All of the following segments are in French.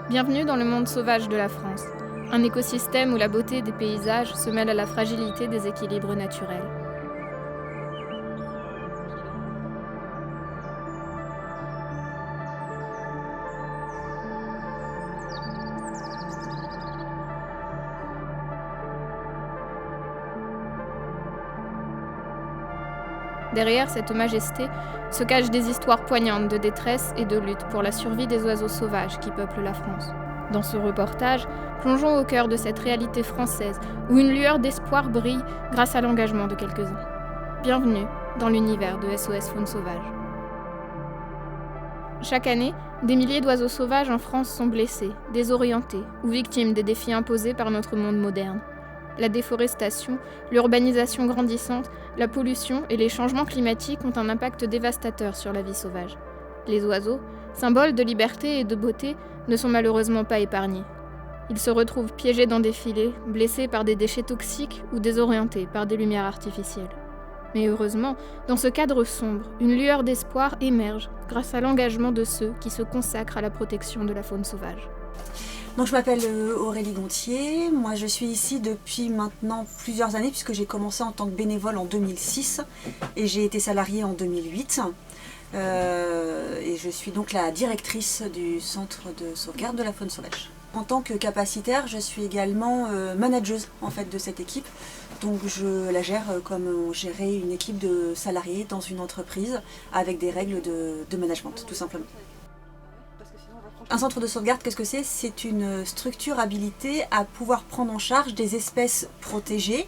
Bienvenue dans le monde sauvage de la France, un écosystème où la beauté des paysages se mêle à la fragilité des équilibres naturels. Derrière cette majesté se cachent des histoires poignantes de détresse et de lutte pour la survie des oiseaux sauvages qui peuplent la France. Dans ce reportage, plongeons au cœur de cette réalité française où une lueur d'espoir brille grâce à l'engagement de quelques-uns. Bienvenue dans l'univers de SOS Faune Sauvage. Chaque année, des milliers d'oiseaux sauvages en France sont blessés, désorientés ou victimes des défis imposés par notre monde moderne. La déforestation, l'urbanisation grandissante, la pollution et les changements climatiques ont un impact dévastateur sur la vie sauvage. Les oiseaux, symboles de liberté et de beauté, ne sont malheureusement pas épargnés. Ils se retrouvent piégés dans des filets, blessés par des déchets toxiques ou désorientés par des lumières artificielles. Mais heureusement, dans ce cadre sombre, une lueur d'espoir émerge grâce à l'engagement de ceux qui se consacrent à la protection de la faune sauvage. Donc je m'appelle Aurélie Gontier, moi je suis ici depuis maintenant plusieurs années puisque j'ai commencé en tant que bénévole en 2006 et j'ai été salariée en 2008 et je suis donc la directrice du centre de sauvegarde de la faune sauvage. En tant que capacitaire, je suis également manageuse en fait de cette équipe, donc je la gère comme on gérait une équipe de salariés dans une entreprise avec des règles de management tout simplement. Un centre de sauvegarde, qu'est-ce que c'est ? C'est une structure habilitée à pouvoir prendre en charge des espèces protégées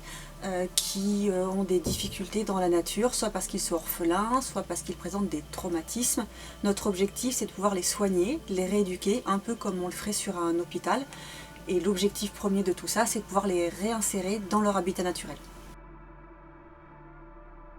qui ont des difficultés dans la nature, soit parce qu'ils sont orphelins, soit parce qu'ils présentent des traumatismes. Notre objectif, c'est de pouvoir les soigner, les rééduquer, un peu comme on le ferait sur un hôpital. Et l'objectif premier de tout ça, c'est de pouvoir les réinsérer dans leur habitat naturel.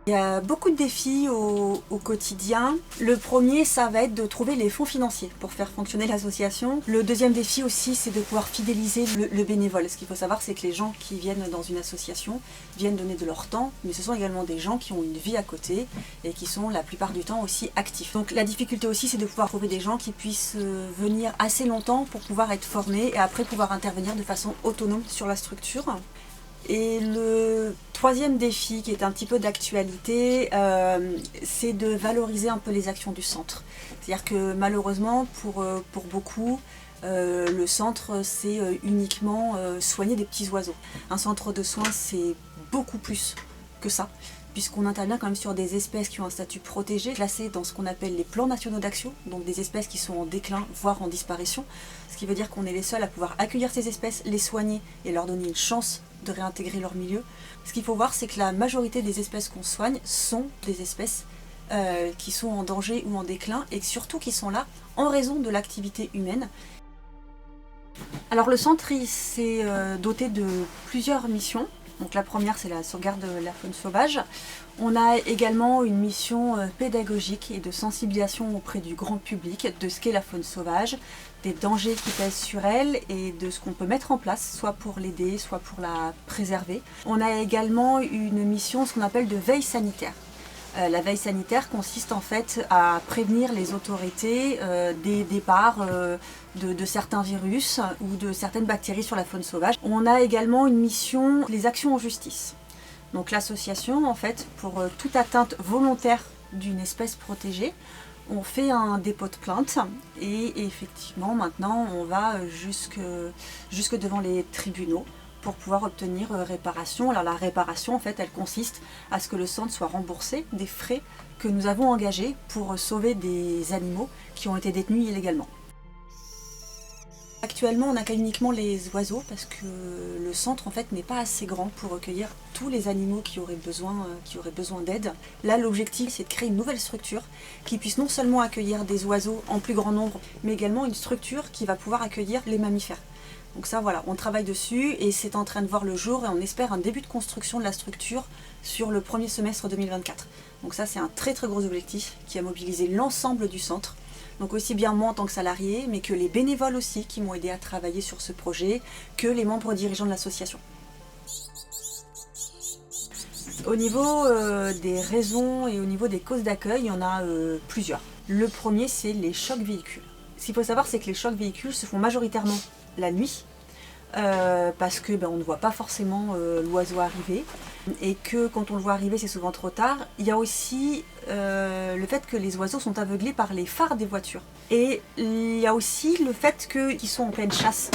Il y a beaucoup de défis au quotidien. Le premier, ça va être de trouver les fonds financiers pour faire fonctionner l'association. Le deuxième défi aussi, c'est de pouvoir fidéliser le bénévole. Ce qu'il faut savoir, c'est que les gens qui viennent dans une association viennent donner de leur temps, mais ce sont également des gens qui ont une vie à côté et qui sont la plupart du temps aussi actifs. Donc la difficulté aussi, c'est de pouvoir trouver des gens qui puissent venir assez longtemps pour pouvoir être formés et après pouvoir intervenir de façon autonome sur la structure. Et le troisième défi qui est un petit peu d'actualité, c'est de valoriser un peu les actions du centre. C'est-à-dire que malheureusement pour beaucoup, le centre c'est uniquement soigner des petits oiseaux. Un centre de soins c'est beaucoup plus que ça, puisqu'on intervient quand même sur des espèces qui ont un statut protégé, classées dans ce qu'on appelle les plans nationaux d'action, donc des espèces qui sont en déclin, voire en disparition, ce qui veut dire qu'on est les seuls à pouvoir accueillir ces espèces, les soigner et leur donner une chance de réintégrer leur milieu. Ce qu'il faut voir, c'est que la majorité des espèces qu'on soigne sont des espèces qui sont en danger ou en déclin, et surtout qui sont là en raison de l'activité humaine. Alors le centre s'est doté de plusieurs missions. Donc la première, c'est la sauvegarde de la faune sauvage. On a également une mission pédagogique et de sensibilisation auprès du grand public de ce qu'est la faune sauvage, des dangers qui pèsent sur elle et de ce qu'on peut mettre en place, soit pour l'aider, soit pour la préserver. On a également une mission, ce qu'on appelle de veille sanitaire. La veille sanitaire consiste en fait à prévenir les autorités des départs de certains virus ou de certaines bactéries sur la faune sauvage. On a également une mission, les actions en justice. Donc l'association, en fait, pour toute atteinte volontaire d'une espèce protégée, on fait un dépôt de plainte et effectivement maintenant on va jusque devant les tribunaux pour pouvoir obtenir réparation. Alors la réparation, en fait, elle consiste à ce que le centre soit remboursé des frais que nous avons engagés pour sauver des animaux qui ont été détenus illégalement. Actuellement, on accueille uniquement les oiseaux parce que le centre en fait n'est pas assez grand pour recueillir tous les animaux qui auraient besoin d'aide. Là, l'objectif, c'est de créer une nouvelle structure qui puisse non seulement accueillir des oiseaux en plus grand nombre, mais également une structure qui va pouvoir accueillir les mammifères. Donc ça, voilà, on travaille dessus et c'est en train de voir le jour et on espère un début de construction de la structure sur le premier semestre 2024. Donc ça, c'est un très très gros objectif qui a mobilisé l'ensemble du centre. Donc aussi bien moi en tant que salarié, mais que les bénévoles aussi qui m'ont aidé à travailler sur ce projet, que les membres dirigeants de l'association. Au niveau des raisons et au niveau des causes d'accueil, il y en a plusieurs. Le premier, c'est les chocs véhicules. Ce qu'il faut savoir, c'est que les chocs véhicules se font majoritairement la nuit, parce que on ne voit pas forcément l'oiseau arriver, et que quand on le voit arriver, c'est souvent trop tard. Il y a aussi le fait que les oiseaux sont aveuglés par les phares des voitures. Et il y a aussi le fait qu'ils sont en pleine chasse,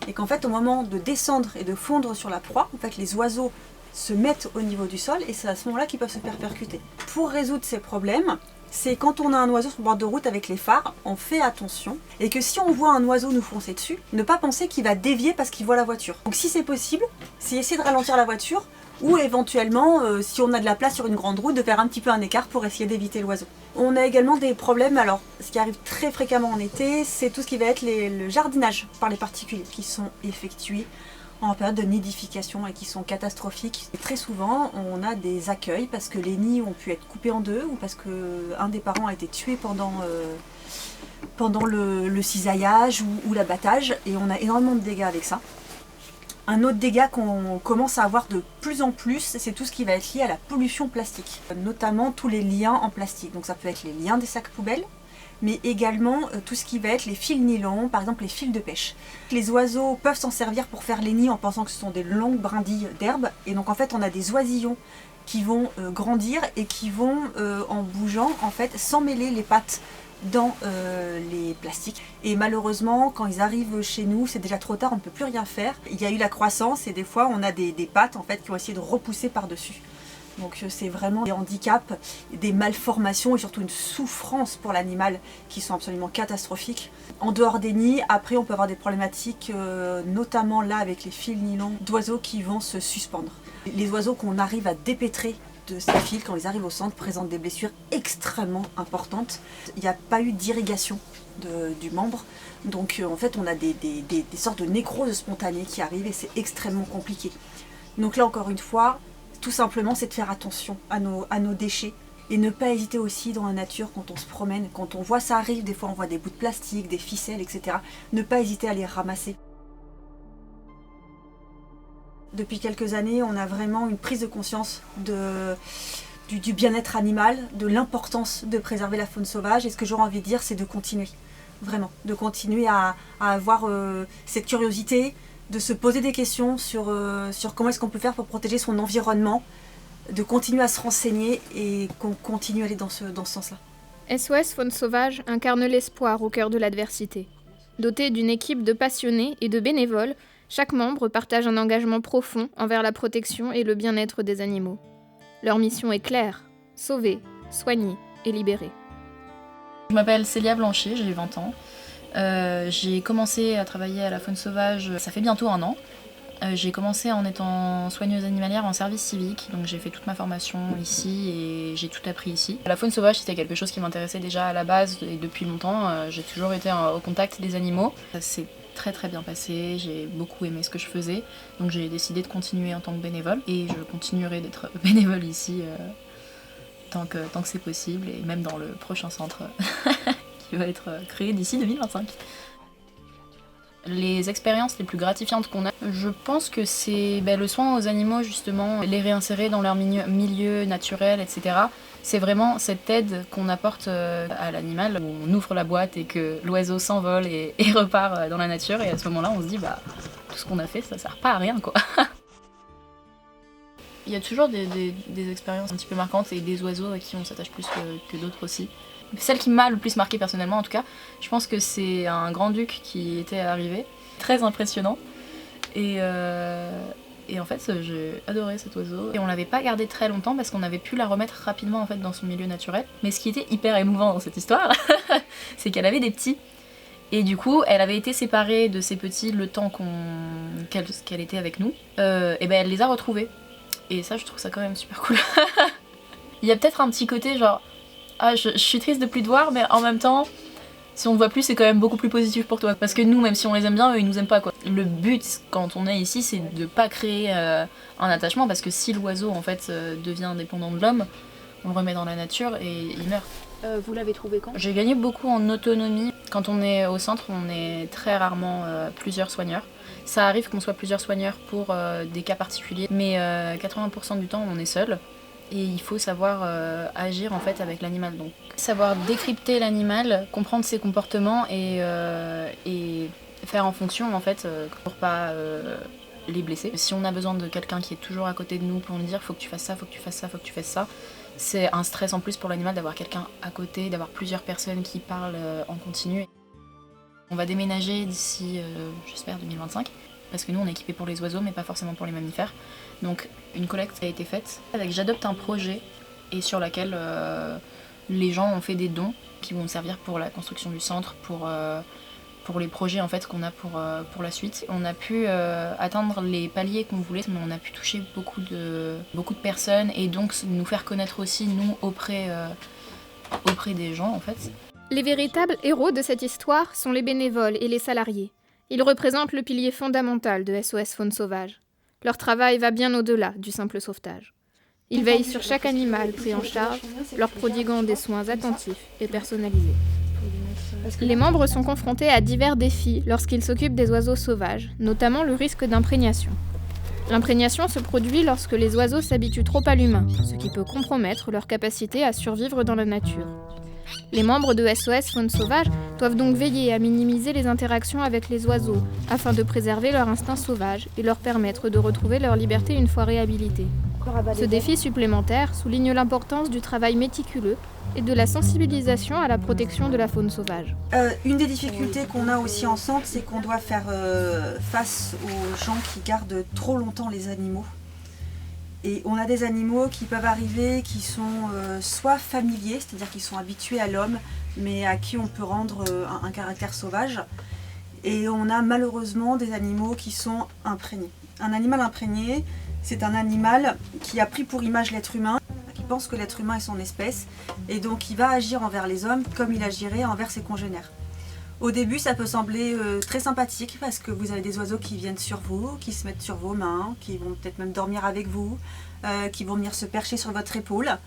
et qu'en fait, au moment de descendre et de fondre sur la proie, en fait, les oiseaux se mettent au niveau du sol, et c'est à ce moment-là qu'ils peuvent se faire percuter. Pour résoudre ces problèmes, c'est quand on a un oiseau sur le bord de route avec les phares, on fait attention, et que si on voit un oiseau nous foncer dessus, ne pas penser qu'il va dévier parce qu'il voit la voiture. Donc si c'est possible, c'est essayer de ralentir la voiture, ou éventuellement, si on a de la place sur une grande route, de faire un petit peu un écart pour essayer d'éviter l'oiseau. On a également des problèmes, alors ce qui arrive très fréquemment en été, c'est tout ce qui va être le jardinage par les particuliers, qui sont effectués en période de nidification et qui sont catastrophiques. Et très souvent, on a des accueils parce que les nids ont pu être coupés en deux ou parce qu'un des parents a été tué pendant le cisaillage ou l'abattage, et on a énormément de dégâts avec ça. Un autre dégât qu'on commence à avoir de plus en plus, c'est tout ce qui va être lié à la pollution plastique, notamment tous les liens en plastique. Donc ça peut être les liens des sacs poubelles, mais également tout ce qui va être les fils nylon, par exemple les fils de pêche. Les oiseaux peuvent s'en servir pour faire les nids en pensant que ce sont des longues brindilles d'herbe, et donc en fait on a des oisillons qui vont grandir et qui vont, en bougeant, en fait, s'emmêler les pattes dans les plastiques. Et malheureusement, quand ils arrivent chez nous, c'est déjà trop tard, on ne peut plus rien faire. Il y a eu la croissance et des fois on a des pattes en fait, qui ont essayé de repousser par-dessus. Donc c'est vraiment des handicaps, des malformations et surtout une souffrance pour l'animal qui sont absolument catastrophiques. En dehors des nids, après on peut avoir des problématiques, notamment là avec les fils nylon, d'oiseaux qui vont se suspendre. Les oiseaux qu'on arrive à dépêtrer de ces fils, quand ils arrivent au centre, présentent des blessures extrêmement importantes. Il n'y a pas eu d'irrigation du membre, donc en fait on a des sortes de nécroses spontanées qui arrivent et c'est extrêmement compliqué. Donc là encore une fois, tout simplement c'est de faire attention à nos déchets et ne pas hésiter aussi dans la nature quand on se promène, quand on voit ça arrive, des fois on voit des bouts de plastique, des ficelles, etc. Ne pas hésiter à les ramasser. Depuis quelques années, on a vraiment une prise de conscience du bien-être animal, de l'importance de préserver la faune sauvage. Et ce que j'aurais envie de dire, c'est de continuer, vraiment, de continuer à avoir cette curiosité, de se poser des questions sur comment est-ce qu'on peut faire pour protéger son environnement, de continuer à se renseigner et qu'on continue à aller dans ce sens-là. SOS Faune Sauvage incarne l'espoir au cœur de l'adversité. Doté d'une équipe de passionnés et de bénévoles, chaque membre partage un engagement profond envers la protection et le bien-être des animaux. Leur mission est claire, sauver, soigner et libérer. Je m'appelle Célia Blanchet, j'ai 20 ans. J'ai commencé à travailler à la faune sauvage, ça fait bientôt 1 an. J'ai commencé en étant soigneuse animalière en service civique, donc j'ai fait toute ma formation ici et j'ai tout appris ici. La faune sauvage, c'était quelque chose qui m'intéressait déjà à la base et depuis longtemps. J'ai toujours été au contact des animaux. Ça s'est très très bien passé, j'ai beaucoup aimé ce que je faisais, donc j'ai décidé de continuer en tant que bénévole et je continuerai d'être bénévole ici tant que c'est possible, et même dans le prochain centre qui va être créé d'ici 2025. Les expériences les plus gratifiantes qu'on a, je pense que c'est le soin aux animaux, justement, les réinsérer dans leur milieu naturel, etc. C'est vraiment cette aide qu'on apporte à l'animal, où on ouvre la boîte et que l'oiseau s'envole et repart dans la nature, et à ce moment-là on se dit tout ce qu'on a fait ça sert pas à rien quoi. Il y a toujours des expériences un petit peu marquantes et des oiseaux à qui on s'attache plus que d'autres aussi. Celle qui m'a le plus marquée personnellement en tout cas, je pense que c'est un grand-duc qui était arrivé, très impressionnant, et en fait j'ai adoré cet oiseau. Et on l'avait pas gardé très longtemps parce qu'on avait pu la remettre rapidement en fait dans son milieu naturel. Mais ce qui était hyper émouvant dans cette histoire, c'est qu'elle avait des petits. Et du coup, elle avait été séparée de ses petits le temps qu'elle était avec nous. Et elle les a retrouvés. Et ça, je trouve ça quand même super cool. Il y a peut-être un petit côté genre, je suis triste de plus te voir, mais en même temps, si on te voit plus, c'est quand même beaucoup plus positif pour toi. Parce que nous, même si on les aime bien, eux, ils nous aiment pas quoi. Le but, quand on est ici, c'est de pas créer un attachement, parce que si l'oiseau, en fait, devient dépendant de l'homme, on le remet dans la nature et il meurt. Vous l'avez trouvé quand ? J'ai gagné beaucoup en autonomie. Quand on est au centre, on est très rarement plusieurs soigneurs. Ça arrive qu'on soit plusieurs soigneurs pour des cas particuliers, mais 80% du temps, on est seul. et il faut savoir agir en fait avec l'animal. Donc savoir décrypter l'animal, comprendre ses comportements et faire en fonction en fait pour pas les blesser. Si on a besoin de quelqu'un qui est toujours à côté de nous pour nous dire faut que tu fasses ça, faut que tu fasses ça, faut que tu fasses ça, c'est un stress en plus pour l'animal d'avoir quelqu'un à côté, d'avoir plusieurs personnes qui parlent en continu. On va déménager d'ici, j'espère, 2025, parce que nous on est équipés pour les oiseaux mais pas forcément pour les mammifères. Donc une collecte a été faite avec J'adopte un projet et sur laquelle les gens ont fait des dons qui vont servir pour la construction du centre, pour les projets en fait qu'on a pour la suite. On a pu atteindre les paliers qu'on voulait, mais on a pu toucher beaucoup de personnes et donc nous faire connaître aussi nous auprès des gens en fait. Les véritables héros de cette histoire sont les bénévoles et les salariés. Ils représentent le pilier fondamental de SOS Faune Sauvage. Leur travail va bien au-delà du simple sauvetage. Ils veillent sur chaque animal pris en charge, leur prodiguant des soins attentifs et personnalisés. Les membres sont confrontés à divers défis lorsqu'ils s'occupent des oiseaux sauvages, notamment le risque d'imprégnation. L'imprégnation se produit lorsque les oiseaux s'habituent trop à l'humain, ce qui peut compromettre leur capacité à survivre dans la nature. Les membres de SOS Faune Sauvage doivent donc veiller à minimiser les interactions avec les oiseaux afin de préserver leur instinct sauvage et leur permettre de retrouver leur liberté une fois réhabilités. Ce défi supplémentaire souligne l'importance du travail méticuleux et de la sensibilisation à la protection de la faune sauvage. Une des difficultés qu'on a aussi en centre, c'est qu'on doit faire face aux gens qui gardent trop longtemps les animaux. Et on a des animaux qui peuvent arriver, qui sont soit familiers, c'est-à-dire qui sont habitués à l'homme, mais à qui on peut rendre un caractère sauvage. Et on a malheureusement des animaux qui sont imprégnés. Un animal imprégné, c'est un animal qui a pris pour image l'être humain, qui pense que l'être humain est son espèce, et donc il va agir envers les hommes comme il agirait envers ses congénères. Au début, ça peut sembler très sympathique parce que vous avez des oiseaux qui viennent sur vous, qui se mettent sur vos mains, qui vont peut-être même dormir avec vous, qui vont venir se percher sur votre épaule.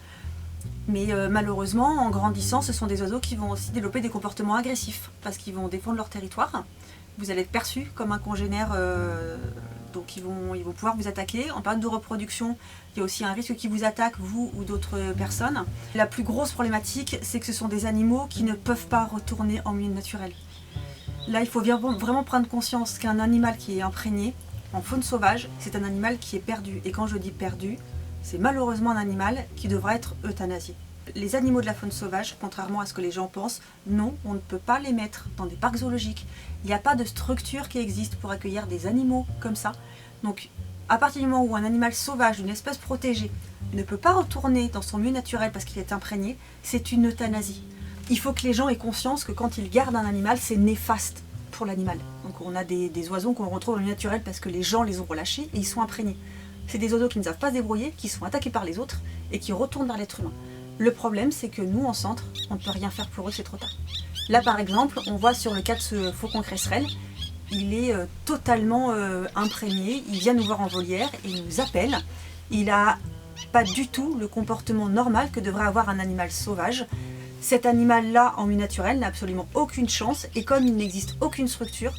Mais malheureusement, en grandissant, ce sont des oiseaux qui vont aussi développer des comportements agressifs parce qu'ils vont défendre leur territoire. Vous allez être perçu comme un congénère, donc ils vont pouvoir vous attaquer. En période de reproduction, il y a aussi un risque qu'ils vous attaquent, vous ou d'autres personnes. La plus grosse problématique, c'est que ce sont des animaux qui ne peuvent pas retourner en milieu naturel. Là, il faut vraiment prendre conscience qu'un animal qui est imprégné en faune sauvage, c'est un animal qui est perdu. Et quand je dis perdu, c'est malheureusement un animal qui devra être euthanasié. Les animaux de la faune sauvage, contrairement à ce que les gens pensent, non, on ne peut pas les mettre dans des parcs zoologiques. Il n'y a pas de structure qui existe pour accueillir des animaux comme ça. Donc, à partir du moment où un animal sauvage d'une espèce protégée ne peut pas retourner dans son milieu naturel parce qu'il est imprégné, c'est une euthanasie. Il faut que les gens aient conscience que quand ils gardent un animal, c'est néfaste pour l'animal. Donc on a des oiseaux qu'on retrouve au milieu naturel parce que les gens les ont relâchés et ils sont imprégnés. C'est des oiseaux qui ne savent pas se débrouiller, qui sont attaqués par les autres et qui retournent vers l'être humain. Le problème, c'est que nous, en centre, on ne peut rien faire pour eux, c'est trop tard. Là, par exemple, on voit sur le cas de ce faucon cresserelle, il est totalement imprégné, il vient nous voir en volière et il nous appelle. Il n'a pas du tout le comportement normal que devrait avoir un animal sauvage. Cet animal-là, en milieu naturel, n'a absolument aucune chance et comme il n'existe aucune structure,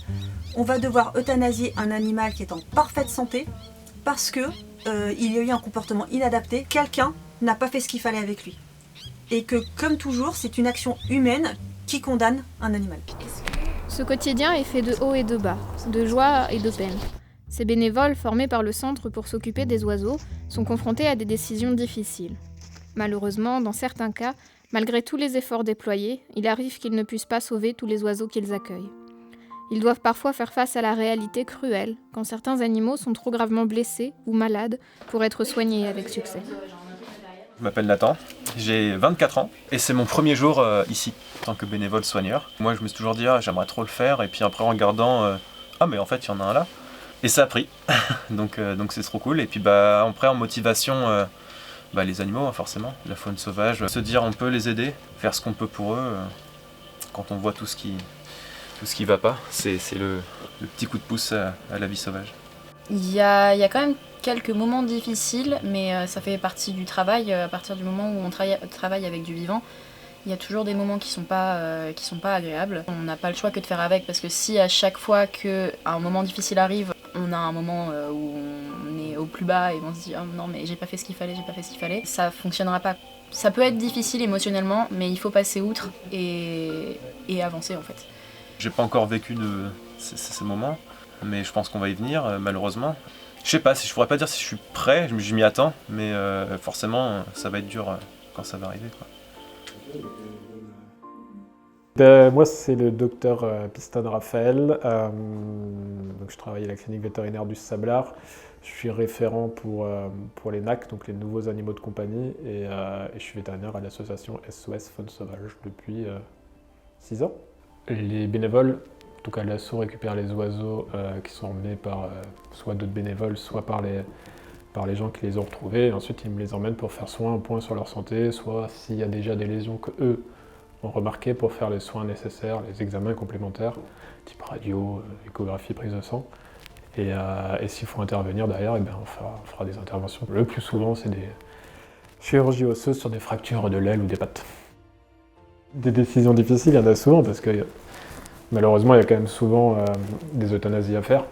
on va devoir euthanasier un animal qui est en parfaite santé parce qu'il y a eu un comportement inadapté, quelqu'un n'a pas fait ce qu'il fallait avec lui. Et que, comme toujours, c'est une action humaine qui condamne un animal. Ce quotidien est fait de hauts et de bas, de joie et de peine. Ces bénévoles, formés par le centre pour s'occuper des oiseaux, sont confrontés à des décisions difficiles. Malheureusement, dans certains cas, malgré tous les efforts déployés, il arrive qu'ils ne puissent pas sauver tous les oiseaux qu'ils accueillent. Ils doivent parfois faire face à la réalité cruelle, quand certains animaux sont trop gravement blessés ou malades pour être soignés avec succès. Je m'appelle Nathan, j'ai 24 ans et c'est mon premier jour ici en tant que bénévole soigneur. Moi je me suis toujours dit j'aimerais trop le faire et puis après en regardant mais en fait il y en a un là et ça a pris donc c'est trop cool et puis après en motivation les animaux forcément, la faune sauvage, se dire on peut les aider, faire ce qu'on peut pour eux quand on voit tout ce qui va pas, c'est le petit coup de pouce à la vie sauvage. Il y a quand même quelques moments difficiles, mais ça fait partie du travail. À partir du moment où on travaille avec du vivant, il y a toujours des moments qui sont pas agréables. On n'a pas le choix que de faire avec, parce que si à chaque fois qu'un moment difficile arrive, on a un moment où on est au plus bas et vont se dire oh, non mais j'ai pas fait ce qu'il fallait, ça fonctionnera pas. Ça peut être difficile émotionnellement, mais il faut passer outre et avancer en fait. J'ai pas encore vécu ces moments, mais je pense qu'on va y venir, malheureusement. Je sais pas, je pourrais pas dire si je suis prêt, je m'y attends, mais forcément, ça va être dur quand ça va arriver, quoi. Moi, c'est le docteur Piston Raphaël. Donc, je travaille à la clinique vétérinaire du Sablard. Je suis référent pour les NAC, donc les nouveaux animaux de compagnie, et je suis vétérinaire à l'association SOS Faune Sauvage depuis 6 ans. Les bénévoles, en tout cas l'assaut, récupèrent les oiseaux qui sont emmenés par soit d'autres bénévoles, soit par les gens qui les ont retrouvés. Et ensuite, ils me les emmènent pour faire soit un point sur leur santé, soit s'il y a déjà des lésions qu'eux ont remarquées, pour faire les soins nécessaires, les examens complémentaires, type radio, échographie, prise de sang. Et s'il faut intervenir derrière, eh bien, on fera des interventions. Le plus souvent, c'est des chirurgies osseuses sur des fractures de l'aile ou des pattes. Des décisions difficiles, il y en a souvent, parce que malheureusement, il y a quand même souvent des euthanasies à faire,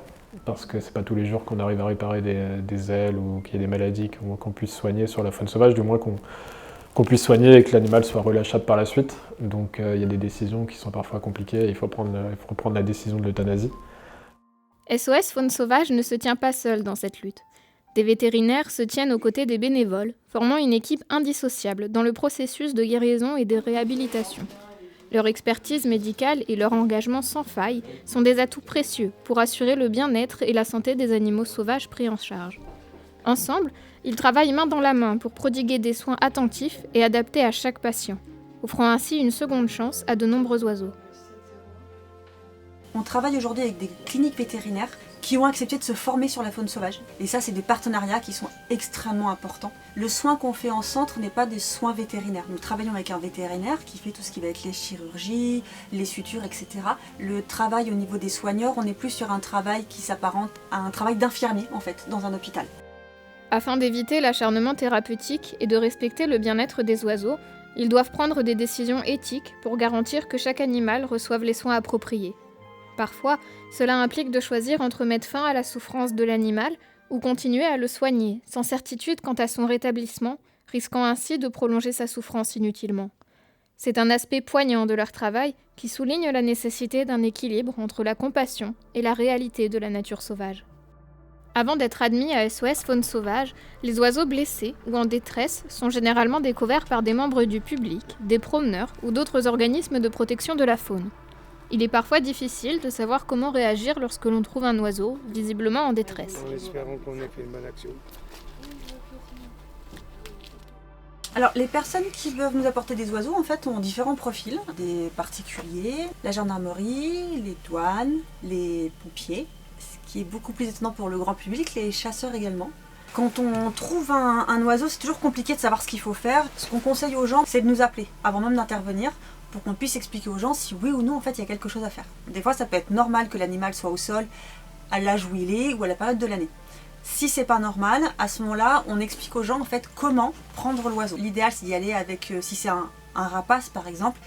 parce que c'est pas tous les jours qu'on arrive à réparer des ailes ou qu'il y ait des maladies qu'on puisse soigner sur la faune sauvage, du moins qu'on puisse soigner et que l'animal soit relâchable par la suite. Donc il y a des décisions qui sont parfois compliquées, il faut prendre la décision de l'euthanasie. SOS Faune Sauvage ne se tient pas seul dans cette lutte. Des vétérinaires se tiennent aux côtés des bénévoles, formant une équipe indissociable dans le processus de guérison et de réhabilitation. Leur expertise médicale et leur engagement sans faille sont des atouts précieux pour assurer le bien-être et la santé des animaux sauvages pris en charge. Ensemble, ils travaillent main dans la main pour prodiguer des soins attentifs et adaptés à chaque patient, offrant ainsi une seconde chance à de nombreux oiseaux. On travaille aujourd'hui avec des cliniques vétérinaires qui ont accepté de se former sur la faune sauvage. Et ça, c'est des partenariats qui sont extrêmement importants. Le soin qu'on fait en centre n'est pas des soins vétérinaires. Nous travaillons avec un vétérinaire qui fait tout ce qui va être les chirurgies, les sutures, etc. Le travail au niveau des soigneurs, on est plus sur un travail qui s'apparente à un travail d'infirmier, en fait, dans un hôpital. Afin d'éviter l'acharnement thérapeutique et de respecter le bien-être des oiseaux, ils doivent prendre des décisions éthiques pour garantir que chaque animal reçoive les soins appropriés. Parfois, cela implique de choisir entre mettre fin à la souffrance de l'animal ou continuer à le soigner, sans certitude quant à son rétablissement, risquant ainsi de prolonger sa souffrance inutilement. C'est un aspect poignant de leur travail qui souligne la nécessité d'un équilibre entre la compassion et la réalité de la nature sauvage. Avant d'être admis à SOS Faune Sauvage, les oiseaux blessés ou en détresse sont généralement découverts par des membres du public, des promeneurs ou d'autres organismes de protection de la faune. Il est parfois difficile de savoir comment réagir lorsque l'on trouve un oiseau, visiblement en détresse. En espérant qu'on ait fait une bonne action. Alors, les personnes qui peuvent nous apporter des oiseaux, en fait, ont différents profils. Des particuliers, la gendarmerie, les douanes, les pompiers. Ce qui est beaucoup plus étonnant pour le grand public, les chasseurs également. Quand on trouve un oiseau, c'est toujours compliqué de savoir ce qu'il faut faire. Ce qu'on conseille aux gens, c'est de nous appeler avant même d'intervenir, pour qu'on puisse expliquer aux gens si oui ou non en fait il y a quelque chose à faire. Des fois ça peut être normal que l'animal soit au sol à l'âge où il est ou à la période de l'année. Si c'est pas normal, à ce moment-là on explique aux gens en fait comment prendre l'oiseau. L'idéal c'est d'y aller avec, si c'est un rapace par exemple,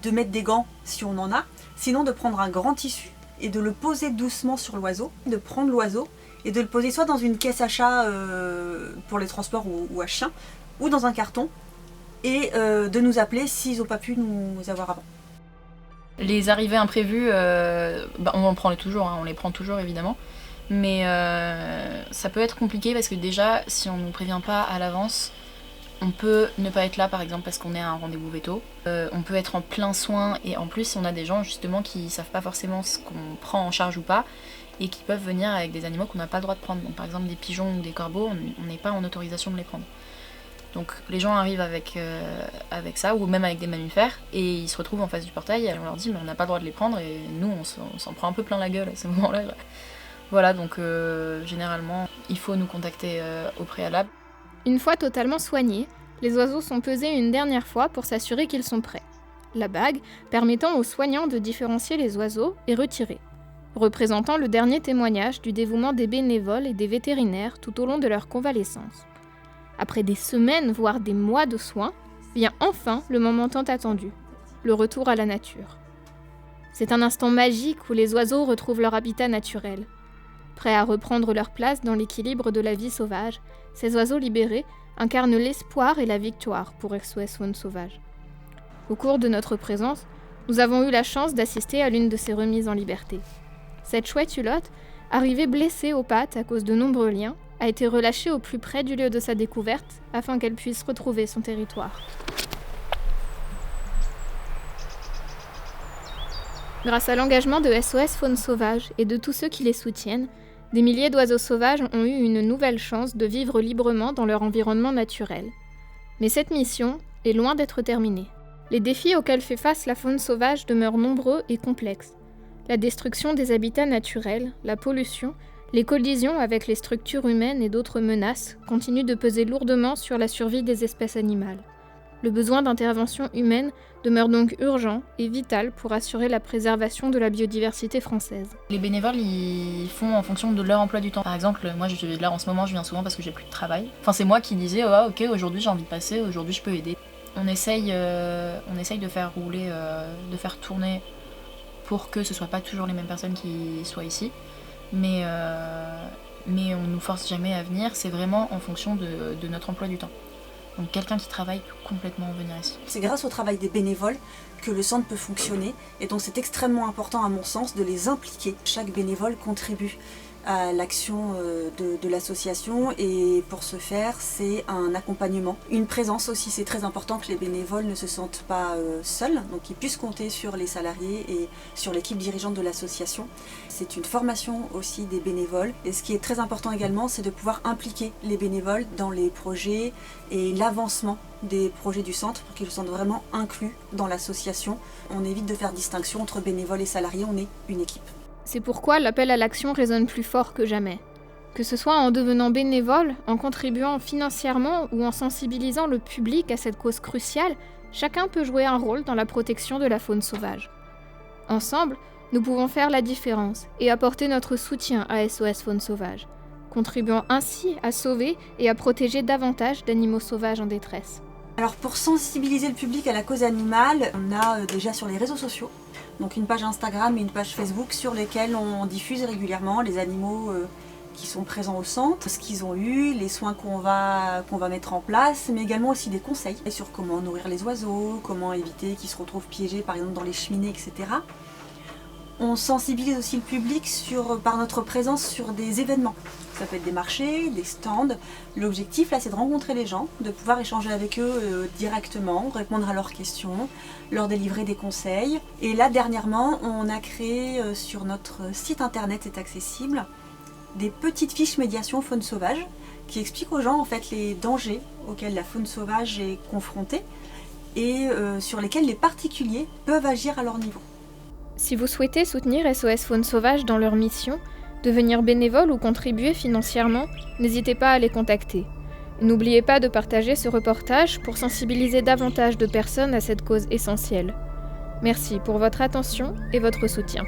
de mettre des gants si on en a, sinon de prendre un grand tissu et de le poser doucement sur l'oiseau, de prendre l'oiseau et de le poser soit dans une caisse à chat pour les transports ou à chien, ou dans un carton, et de nous appeler s'ils n'ont pas pu nous avoir avant. Les arrivées imprévues, on en prend toujours, on les prend toujours évidemment, mais ça peut être compliqué parce que déjà, si on ne nous prévient pas à l'avance, on peut ne pas être là par exemple parce qu'on est à un rendez-vous veto, on peut être en plein soin et en plus on a des gens justement qui savent pas forcément ce qu'on prend en charge ou pas et qui peuvent venir avec des animaux qu'on n'a pas le droit de prendre. Donc par exemple des pigeons ou des corbeaux, on n'est pas en autorisation de les prendre. Donc les gens arrivent avec ça, ou même avec des mammifères, et ils se retrouvent en face du portail, et on leur dit mais on n'a pas le droit de les prendre, et nous on s'en prend un peu plein la gueule à ce moment-là. Voilà, donc généralement il faut nous contacter au préalable. Une fois totalement soignés, les oiseaux sont pesés une dernière fois pour s'assurer qu'ils sont prêts. La bague, permettant aux soignants de différencier les oiseaux, est retirée, représentant le dernier témoignage du dévouement des bénévoles et des vétérinaires tout au long de leur convalescence. Après des semaines, voire des mois de soins, vient enfin le moment tant attendu, le retour à la nature. C'est un instant magique où les oiseaux retrouvent leur habitat naturel. prêts à reprendre leur place dans l'équilibre de la vie sauvage, ces oiseaux libérés incarnent l'espoir et la victoire pour SOS Faune Sauvage. Au cours de notre présence, nous avons eu la chance d'assister à l'une de ces remises en liberté. Cette chouette hulotte, arrivée blessée aux pattes à cause de nombreux liens, a été relâchée au plus près du lieu de sa découverte afin qu'elle puisse retrouver son territoire. Grâce à l'engagement de SOS Faune Sauvage et de tous ceux qui les soutiennent, des milliers d'oiseaux sauvages ont eu une nouvelle chance de vivre librement dans leur environnement naturel. Mais cette mission est loin d'être terminée. Les défis auxquels fait face la faune sauvage demeurent nombreux et complexes. La destruction des habitats naturels, la pollution, les collisions avec les structures humaines et d'autres menaces continuent de peser lourdement sur la survie des espèces animales. Le besoin d'intervention humaine demeure donc urgent et vital pour assurer la préservation de la biodiversité française. Les bénévoles, ils font en fonction de leur emploi du temps. Par exemple, moi, là en ce moment, je viens souvent parce que j'ai plus de travail. Enfin, c'est moi qui disais, oh, ok, aujourd'hui j'ai envie de passer, aujourd'hui je peux aider. On essaye de faire rouler, de faire tourner pour que ce soit pas toujours les mêmes personnes qui soient ici. Mais on nous force jamais à venir, c'est vraiment en fonction de notre emploi du temps. Donc quelqu'un qui travaille peut complètement venir ici. C'est grâce au travail des bénévoles que le centre peut fonctionner et donc c'est extrêmement important à mon sens de les impliquer. Chaque bénévole contribue à l'action de l'association et pour ce faire c'est un accompagnement. Une présence aussi, c'est très important que les bénévoles ne se sentent pas seuls, donc qu'ils puissent compter sur les salariés et sur l'équipe dirigeante de l'association. C'est une formation aussi des bénévoles et ce qui est très important également c'est de pouvoir impliquer les bénévoles dans les projets et l'avancement des projets du centre pour qu'ils se sentent vraiment inclus dans l'association. On évite de faire distinction entre bénévoles et salariés, on est une équipe. C'est pourquoi l'appel à l'action résonne plus fort que jamais. Que ce soit en devenant bénévole, en contribuant financièrement ou en sensibilisant le public à cette cause cruciale, chacun peut jouer un rôle dans la protection de la faune sauvage. Ensemble, nous pouvons faire la différence et apporter notre soutien à SOS Faune Sauvage, contribuant ainsi à sauver et à protéger davantage d'animaux sauvages en détresse. Alors pour sensibiliser le public à la cause animale, on a déjà sur les réseaux sociaux, donc une page Instagram et une page Facebook sur lesquelles on diffuse régulièrement les animaux qui sont présents au centre, ce qu'ils ont eu, les soins qu'on va mettre en place, mais également aussi des conseils sur comment nourrir les oiseaux, comment éviter qu'ils se retrouvent piégés par exemple dans les cheminées, etc. On sensibilise aussi le public par notre présence sur des événements. Ça peut être des marchés, des stands. L'objectif là c'est de rencontrer les gens, de pouvoir échanger avec eux directement, répondre à leurs questions, leur délivrer des conseils. Et là dernièrement on a créé sur notre site internet, c'est accessible, des petites fiches médiation faune sauvage qui expliquent aux gens en fait les dangers auxquels la faune sauvage est confrontée et sur lesquels les particuliers peuvent agir à leur niveau. Si vous souhaitez soutenir SOS Faune Sauvage dans leur mission, devenir bénévole ou contribuer financièrement, n'hésitez pas à les contacter. N'oubliez pas de partager ce reportage pour sensibiliser davantage de personnes à cette cause essentielle. Merci pour votre attention et votre soutien.